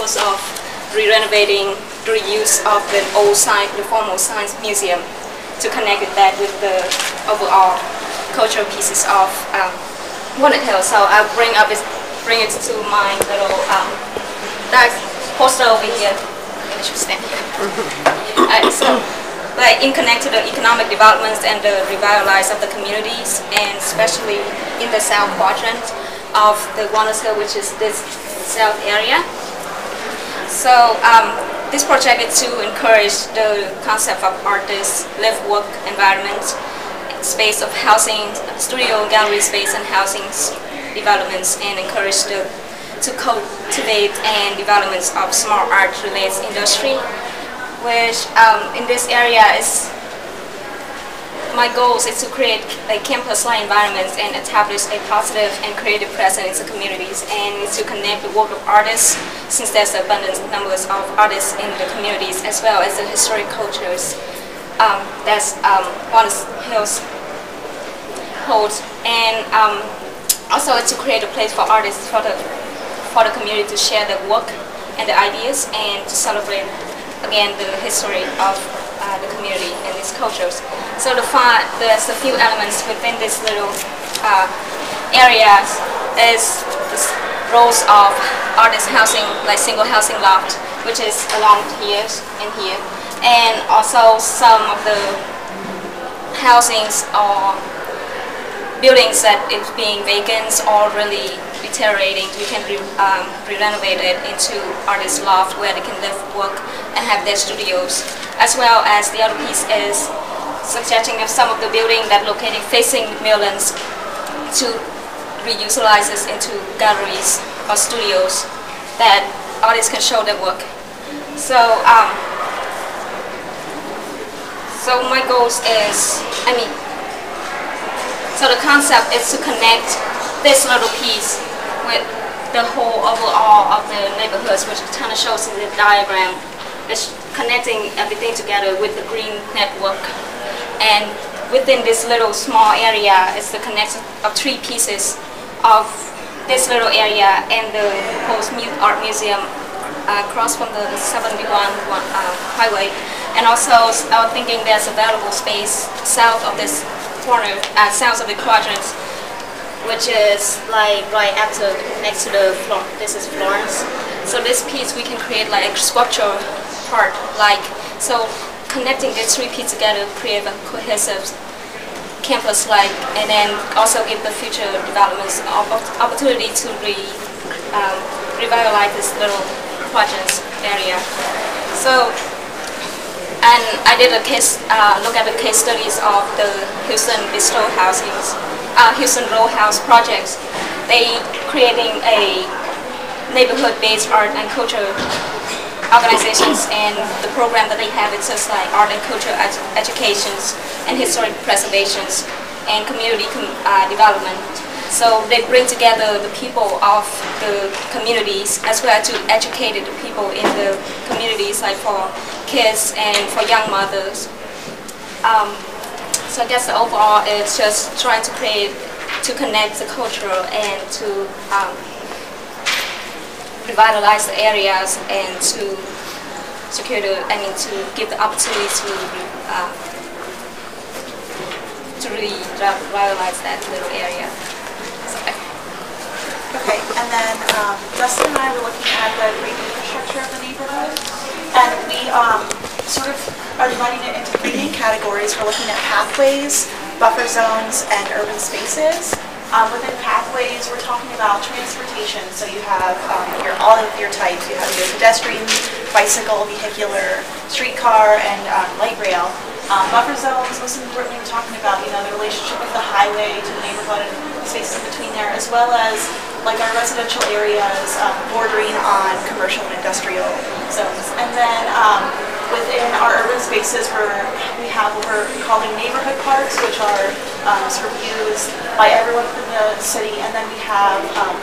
purpose of renovating the reuse of the old science, the formal science museum, to connect that with the overall cultural pieces of Walnut Hills. So I'll bring it to my little poster over here. I should stand here. Like in connect to the economic developments and the revitalize of the communities, and especially in the south quadrant of the Walnut Hills, which is this south area. So this project is to encourage the concept of artists, live-work environment, space of housing, studio, gallery space, and housing developments, and encourage to cultivate and developments of small art-related industry, which in this area is, my goals is to create a campus-like environment and establish a positive and creative presence in the communities, and to connect the work of artists, since there's abundant numbers of artists in the communities, as well as the historic cultures that's Walnut Hills holds, and also to create a place for artists for the community to share their work and their ideas, and to celebrate again the history of the community and its cultures. So there's a few elements within this little area is the rows of artist housing, like single housing loft, which is along here and here, and also some of the housings or buildings that is being vacant or really deteriorating. You can re-renovate it into artist loft where they can live, work, and have their studios. As well as the other piece is suggesting of some of the building that located facing Midlands to reutilize this into galleries or studios that artists can show their work. So so my goals is, so the concept is to connect this little piece with the whole overall of the neighborhoods, which kind of shows in the diagram. It's connecting everything together with the green network. And within this little small area is the connection of three pieces of this little area and the proposed art museum across from the 71 highway. And also I was thinking there's available space south of this corner, south of the quadrant, which is like right after, next to the floor. This is Florence. So this piece we can create like a sculpture part, like, so connecting these three pieces together create a cohesive campus, like, and then also give the future developments opportunity to revitalize this little quadrant area. So, and I did a case look at the case studies of the Houston Bistro housings, Houston Row House projects. They creating a neighborhood-based art and culture organizations, and the program that they have, it's just like art and culture educations and historic preservations and community development. So they bring together the people of the communities as well to educate the people in the communities, like for kids and for young mothers. So I guess the overall is just trying to connect the cultural and to revitalize the areas and to secure to give the opportunity to revitalize that little area. Okay, and then Justin and I were looking at the green infrastructure of the neighborhood, and we sort of are dividing it into three main categories. We're looking at pathways, buffer zones, and urban spaces. Within pathways, we're talking about transportation. So you have all of your types. You have your pedestrian, bicycle, vehicular, streetcar, and light rail. Buffer zones, most importantly, we're talking about the relationship of the highway to the neighborhood and spaces in between there, as well as like our residential areas bordering on commercial and industrial zones. And then within our urban spaces, we have what we're calling neighborhood parks, which are sort of used by everyone within the city. And then we have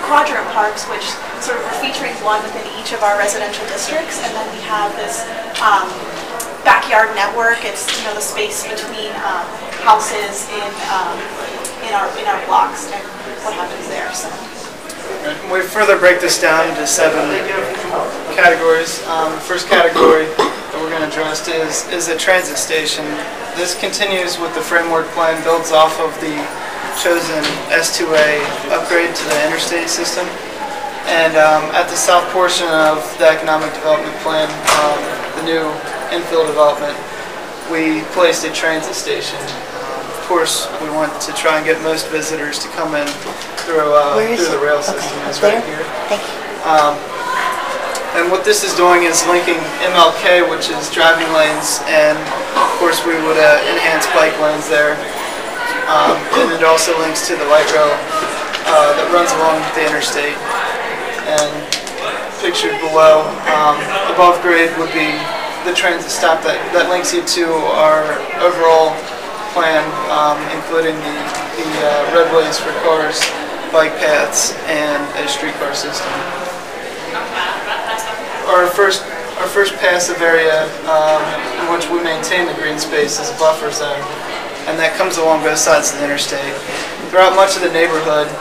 quadrant parks, which sort of we're featuring one within each of our residential districts. And then we have this backyard network. It's the space between houses in our blocks and what happens there. So. We further break this down into 7 categories. The first category that we're going to address is a transit station. This continues with the Framwork plan, builds off of the chosen S2A upgrade to the interstate system. And at the south portion of the economic development plan, the new infill development, we placed a transit station. Of course, we want to try and get most visitors to come in through the rail system. It's right here. Thank you. And what this is doing is linking MLK, which is driving lanes, and of course we would enhance bike lanes there. And it also links to the light rail that runs along the interstate. And pictured below, above grade would be the transit stop that links you to our overall plan, including the roadways for cars, bike paths, and a streetcar system. Our first passive area in which we maintain the green space is a buffer zone, and that comes along both sides of the interstate. Throughout much of the neighborhood,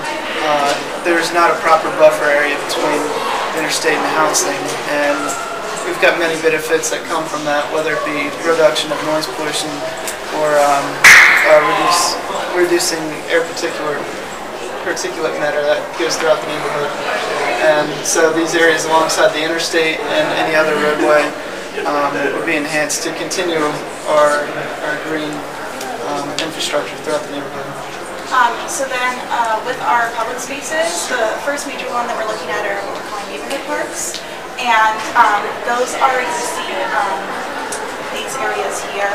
there's not a proper buffer area between the interstate and the housing, and we've got many benefits that come from that, whether it be reduction of noise pollution or reducing air particulate matter that goes throughout the neighborhood. And so these areas alongside the interstate and any other roadway would be enhanced to continue our green infrastructure throughout the neighborhood. So then with our public spaces, the first major one that we're looking at are what we're calling neighborhood parks. And those are existing, these areas here.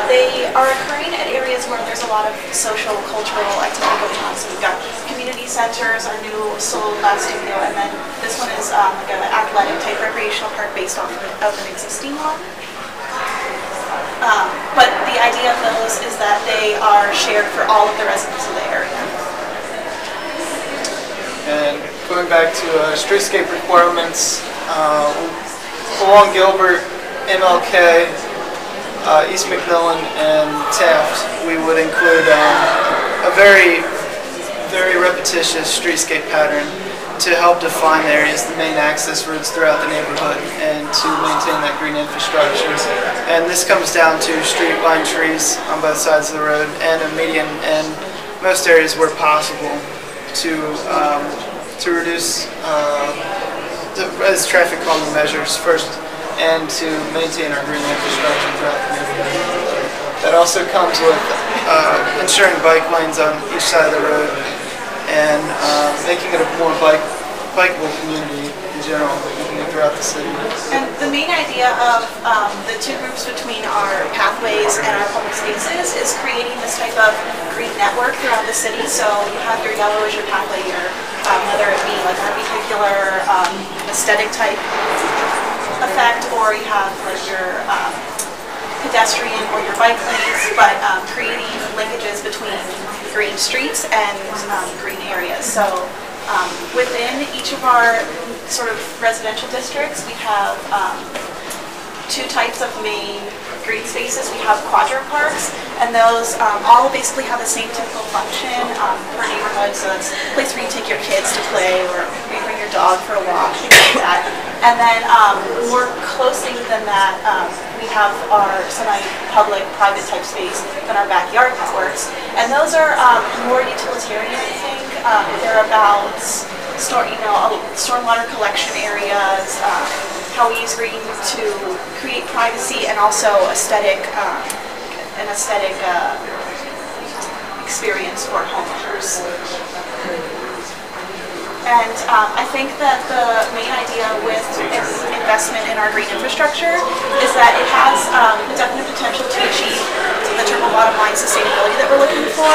They are occurring at areas where there's a lot of social, cultural activity going on. So we've got community centers, our new Soul Lab Studio, and then this one is like an athletic type recreational park based off of an existing one. But the idea of those is that they are shared for all of the residents of the area. And going back to streetscape requirements, along Gilbert, MLK, East McMillan, and Taft, we would include a very repetitious streetscape pattern to help define the areas, the main access routes throughout the neighborhood, and to maintain that green infrastructure. And this comes down to street line trees on both sides of the road and a median in most areas where possible to reduce as traffic calming measures first, and to maintain our green infrastructure throughout the neighborhood. That also comes with ensuring bike lanes on each side of the road and making it a more bikeable community in general throughout the city. And the main idea of the two groups between our pathways and our public spaces is creating this type of green network throughout the city. So you have your yellow as your pathway, whether it be like a vehicular aesthetic type effect, or you have like your pedestrian or your bike lanes, but creating linkages between green streets and green areas. So within each of our sort of residential districts, we have two types of main green spaces. We have quadra parks, and those all basically have the same typical function per neighborhood. So it's a place where you take your kids to play, or you bring your dog for a walk, things like that. And then more closely than that, we have our semi-public, private type space in our backyard networks. And those are more utilitarian, I think. They're about stormwater collection areas, how we use green to create privacy and also an aesthetic experience for homeowners. And I think that the main idea with investment in our green infrastructure is that it has the definite potential to achieve the triple bottom line sustainability that we're looking for.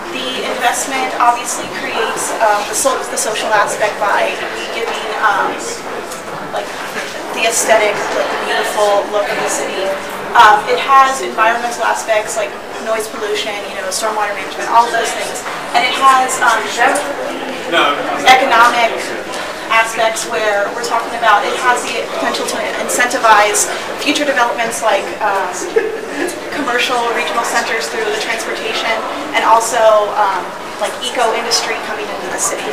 The investment obviously creates the social aspect by giving like the aesthetic, like the beautiful look of the city. It has environmental aspects like noise pollution, stormwater management, all of those things, and it has economic aspects where we're talking about it has the potential to incentivize future developments like commercial regional centers through the transportation, and also like eco industry coming into the city.